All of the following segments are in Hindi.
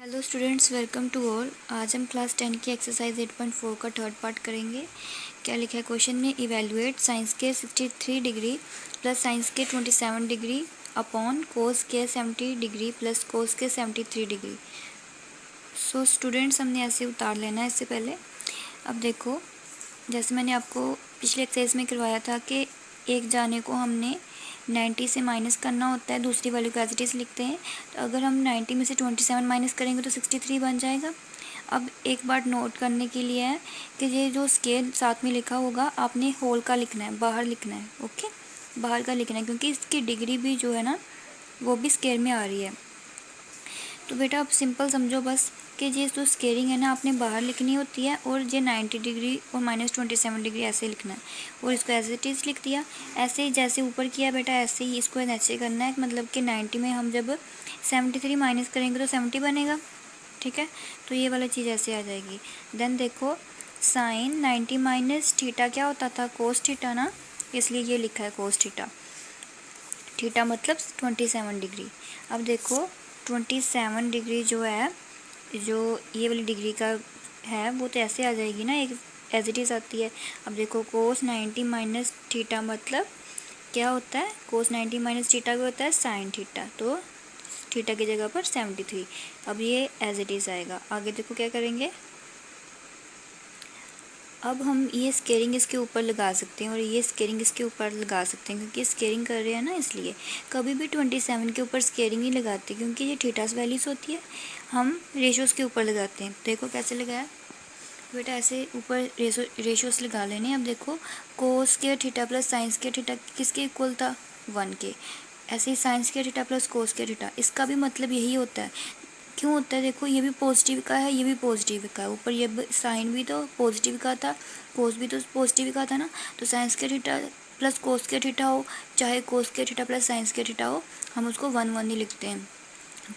Hello students, welcome to all. आज हम क्लास 10 की एक्सरसाइज 8.4 का थर्ड पार्ट करेंगे। क्या लिखा है क्वेश्चन में? इवेलुएट साइंस के 63 डिग्री प्लस साइंस के 27 डिग्री अपॉन कोस के 70 डिग्री प्लस कोस के 73 डिग्री। सो स्टूडेंट्स, हमने ऐसे उतार लेना है इससे पहले। अब देखो, जैसे मैंने आपको पिछले एक्सरसाइज में करवाया था कि एक जाने को हमने 90 से माइनस करना होता है, दूसरी वाली को एज इट इज़ लिखते हैं। तो अगर हम 90 में से 27 माइनस करेंगे तो 63 बन जाएगा। अब एक बात नोट करने के लिए है कि ये जो स्केल साथ में लिखा होगा आपने होल का लिखना है, बाहर लिखना है। ओके, बाहर का लिखना है क्योंकि इसकी डिग्री भी जो है ना वो भी स्केल में आ रही है। तो बेटा आप सिंपल समझो बस कि ये जो स्केलिंग है ना आपने बाहर लिखनी होती है, और ये 90 डिग्री और -27 डिग्री ऐसे लिखना है, और इसको एज इट इज़ लिख दिया। ऐसे ही जैसे ऊपर किया बेटा ऐसे ही इसको नीचे करना है। मतलब कि 90 में हम जब 73 माइनस करेंगे तो 70 बनेगा। ठीक है, तो ये वाली चीज़ ऐसे आ जाएगी। देन देखो, साइन 90 माइनस थीटा क्या होता था? कोस थीटा ना, इसलिए ये लिखा है कोस थीटा। थीटा मतलब 27 डिग्री। अब देखो 27 डिग्री जो है, जो ये वाली डिग्री का है वो तो ऐसे आ जाएगी ना, एक एज इट इज़ आती है। अब देखो कोस 90 माइनस थीटा मतलब क्या होता है? कोस 90 माइनस थीटा क्या होता है? Sine theta. तो थीटा की जगह पर 73। अब ये एज इट इज़ आएगा। आगे देखो क्या करेंगे। अब हम ये स्केलिंग इसके ऊपर लगा सकते हैं और ये स्केलिंग इसके ऊपर लगा सकते हैं, क्योंकि स्केलिंग कर रहे हैं ना, इसलिए कभी भी 27 के ऊपर स्केलिंग नहीं लगाते, क्योंकि ये थीटास वैल्यूज होती है। हम रेशियोज़ के ऊपर लगाते हैं। देखो कैसे लगाया बेटा, ऐसे ऊपर रेशियोस लगा लेने। अब देखो कोस के थीटा प्लस साइंस के थीटा किसके इक्वल था? 1 के। ऐसे ही साइंस के थीटा प्लस कोस के थीटा, इसका भी मतलब यही होता है। क्यों होता है? देखो ये भी पॉजिटिव का है, ये भी पॉजिटिव का है। ऊपर ये साइन भी तो पॉजिटिव का था, कोस भी तो पॉजिटिव का था ना। तो साइंस के थीटा प्लस कोस के थीटा हो, चाहे कोस के थीटा प्लस साइंस के थीटा हो, हम उसको 1 ही लिखते हैं।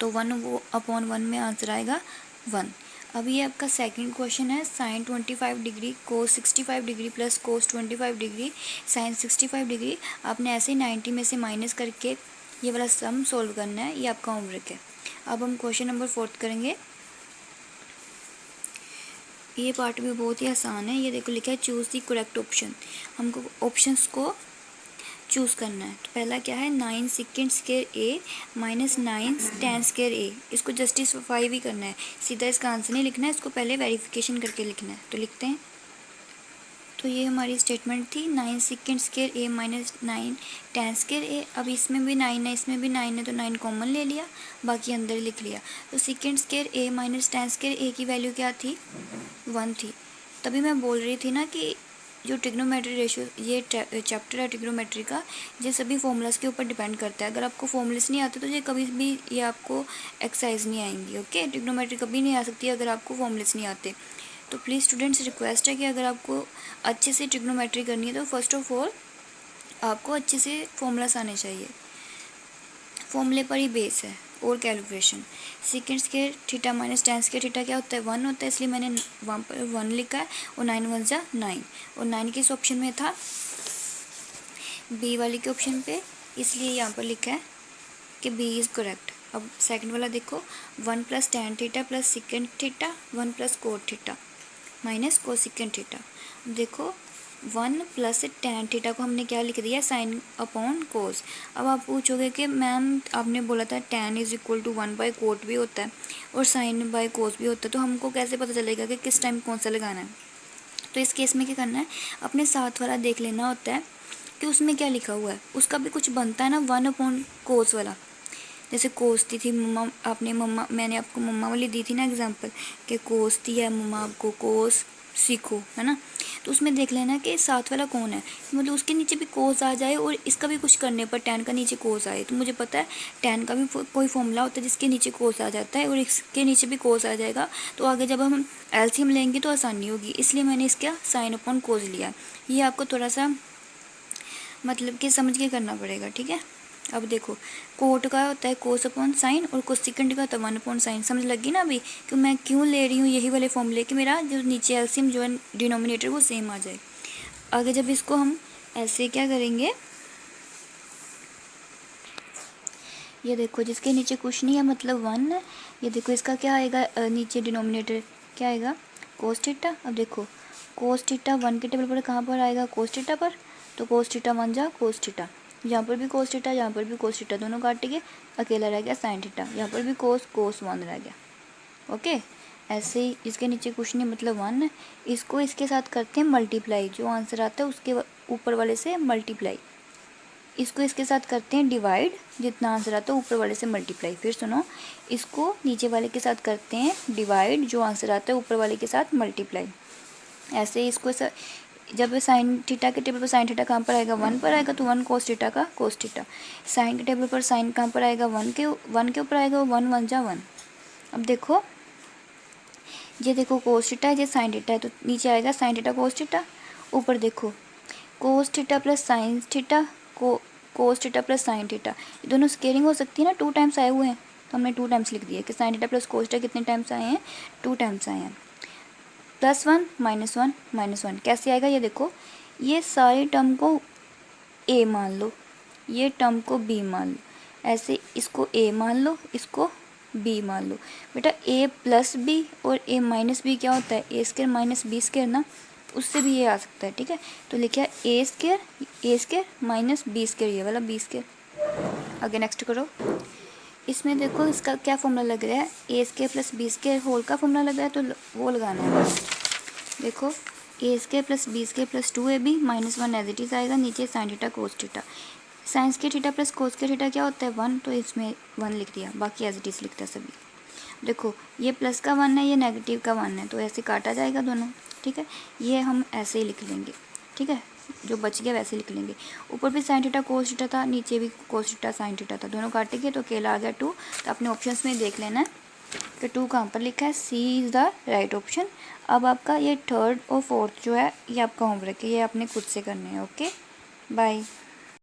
तो 1 वो अपॉन 1 में आंसर आएगा 1। अब ये आपका सेकंड क्वेश्चन है। Sine 25 degree cos 65 degree plus cos 25 degree sine 65 degree. आपने ऐसे ही 90 में से माइनस करके ये वाला सम सोल्व करना है। ये आपका होमवर्क है। अब हम क्वेश्चन नंबर 4 करेंगे। ये पार्ट भी बहुत ही आसान है। ये देखो लिखा है चूज़ दी करेक्ट ऑप्शन। हमको ऑप्शंस को चूज़ करना है। तो पहला क्या है? 9 सेकेंड स्क्वायर ए माइनस 9 tan स्क्वायर ए। इसको जस्टिफाई भी करना है, सीधा इसका आंसर नहीं लिखना है, इसको पहले वेरिफिकेशन करके लिखना है। तो लिखते हैं। तो ये हमारी स्टेटमेंट थी 9 सेकेंड स्क्वायर ए माइनस 9 tan स्क्वायर ए। अब इसमें भी 9 है, इसमें भी 9 है, तो 9 कॉमन ले लिया, बाकी अंदर लिख लिया। तो सेकेंड स्क्वायर ए माइनस tan स्क्वायर ए की वैल्यू क्या थी? 1 थी। तभी मैं बोल रही थी ना कि जो ट्रिग्नोमेट्री रेशियो, ये चैप्टर है ट्रिग्नोमेट्री का, ये सभी फॉर्मूलाज के ऊपर डिपेंड करता है। अगर आपको फॉर्मूलाज नहीं आते तो ये कभी भी ये आपको एक्सरसाइज नहीं आएंगी। ओके, ट्रिग्नोमेट्री कभी नहीं आ सकती अगर आपको फॉर्मूलाज नहीं आते। तो प्लीज़ स्टूडेंट्स, रिक्वेस्ट है कि अगर आपको अच्छे से ट्रिग्नोमेट्री करनी है तो फर्स्ट ऑफ ऑल आपको अच्छे से फॉर्मूलाज आने चाहिए। फॉर्मूले पर ही बेस है और calculation. Second square theta minus tan square theta क्या होता है? 1 होता है, इसलिए मैंने वहाँ पर 1 लिखा है। और 9 1 जा 9, और 9 किस ऑप्शन में था? बी वाले के ऑप्शन पे, इसलिए यहाँ पर लिखा है कि बी इज़ करेक्ट। अब सेकंड वाला देखो, 1 plus tan theta plus second theta 1 plus cot theta minus cosecant theta. देखो 1 प्लस tan थीटा को हमने क्या लिख दिया? Sine upon cos. अब आप पूछोगे कि मैम आपने बोला था tan is equal to 1 by cot भी होता है और साइन बाई कोस भी होता है, तो हमको कैसे पता चलेगा कि किस टाइम कौन सा लगाना है? तो इस केस में क्या करना है, अपने साथ वाला देख लेना होता है कि उसमें क्या लिखा हुआ है। उसका भी कुछ बनता है ना, 1 अपॉन कोस वाला। जैसे कोस थी मम्मा, आपने मम्मा, मैंने आपको मम्मा वाली दी थी ना एग्जांपल, कि कोस थी है मम्मा, आपको कोस सीखो, है ना। तो उसमें देख लेना कि साथ वाला कौन है, मतलब उसके नीचे भी कोस आ जाए और इसका भी कुछ करने पर tan का नीचे कोस आए। तो मुझे पता है tan का भी कोई फॉर्मूला होता है जिसके नीचे कोस आ जाता है और इसके नीचे भी कोस आ जाएगा। तो आगे जब हम एलसीएम लेंगे तो आसानी होगी, इसलिए मैंने इसका साइन अपॉन कोस लिया। ये आपको थोड़ा सा मतलब कि समझ के करना पड़ेगा, ठीक है। अब देखो कोट का होता है कोस अपॉन साइन और कोसेकेंड का होता है 1 अपॉन साइन। समझ लगी ना अभी कि मैं क्यों ले रही हूँ यही वाले फॉर्मूले, कि मेरा जो नीचे एलसीएम जो है डिनोमिनेटर वो सेम आ जाए। आगे जब इसको हम ऐसे क्या करेंगे, ये देखो जिसके नीचे कुछ नहीं है मतलब 1 है। ये देखो इसका क्या आएगा नीचे डिनोमिनेटर क्या आएगा कोस थीटा। अब देखो कोस थीटा 1 के टेबल पर कहाँ पर आएगा कोस थीटा पर, तो कोस थीटा 1 जा कोस थीटा, यहाँ पर भी कोस थीटा यहाँ पर भी कोस थीटा, दोनों काट के अकेला रह गया साइन थीटा, यहाँ पर भी कोस 1 रह गया। ओके, ऐसे ही इसके नीचे कुछ नहीं मतलब 1 है। इसको इसके साथ करते हैं मल्टीप्लाई, जो आंसर आता है उसके ऊपर वाले से मल्टीप्लाई। इसको इसके साथ करते हैं डिवाइड, जितना आंसर आता है ऊपर वाले से मल्टीप्लाई। फिर सुनो, इसको नीचे वाले के साथ करते हैं डिवाइड, जो आंसर आता है ऊपर वाले के साथ मल्टीप्लाई। ऐसे ही इसको जब साइन थीटा के टेबल पर साइन थीटा कहाँ पर आएगा 1 पर आएगा, तो 1 कोस थीटा का कोस थीटा। साइन के टेबल पर साइन कहाँ पर आएगा 1 के ऊपर आएगा, 1 1 जा 1। अब देखो ये देखो कोस थीटा है, ये साइन थीटा है, तो नीचे आएगा साइन थीटा कोस थीटा। ऊपर देखो cos theta plus sign theta cos theta plus sine theta, ये दोनों स्केलिंग हो सकती है ना, 2 टाइम्स आए हुए हैं, तो हमने 2 टाइम्स लिख दिया कि sine theta plus cos theta कितने टाइम्स आए हैं 2 टाइम्स आए हैं। +1 -1 -1 कैसे आएगा, ये देखो ये सारे टर्म को a मान लो, ये टर्म को b मान लो, ऐसे इसको a मान लो, इसको b मान लो। बेटा a प्लस बी और a माइनस बी क्या होता है a² माइनस बी स्क्वायर ना, उससे भी ये आ सकता है। ठीक है, तो लिखा है a² माइनस बी स्क्वायर, ये वाला b स्क्वायर। आगे नेक्स्ट करो, इसमें देखो इसका क्या फॉर्मूला लग रहा है a² plus b square whole का फॉर्मूला लग रहा है, तो वो लगाना है बस। देखो a² plus b square plus 2ab -1 as it is आएगा, नीचे sine theta cos theta. Sine square theta plus cos square theta क्या होता है 1, तो इसमें 1 लिख दिया, बाकी एज इट इज़ लिखता है सभी। देखो ये प्लस का 1 है, ये नेगेटिव का 1 है, तो ऐसे काटा जाएगा दोनों। ठीक है, ये हम ऐसे ही लिख लेंगे। ठीक है, जो बच गया वैसे लिख लेंगे। ऊपर भी साइन थीटा कोस थीटा था, नीचे भी कोस थीटा साइन थीटा था, दोनों काटेंगे तो अकेला आ गया 2। तो अपने ऑप्शंस में देख लेना है कि 2 कहाँ पर लिखा है, सी इज़ द राइट ऑप्शन। अब आपका ये 3rd और 4th जो है ये आपका होमवर्क है, ये आपने खुद से करने हैं। Okay bye.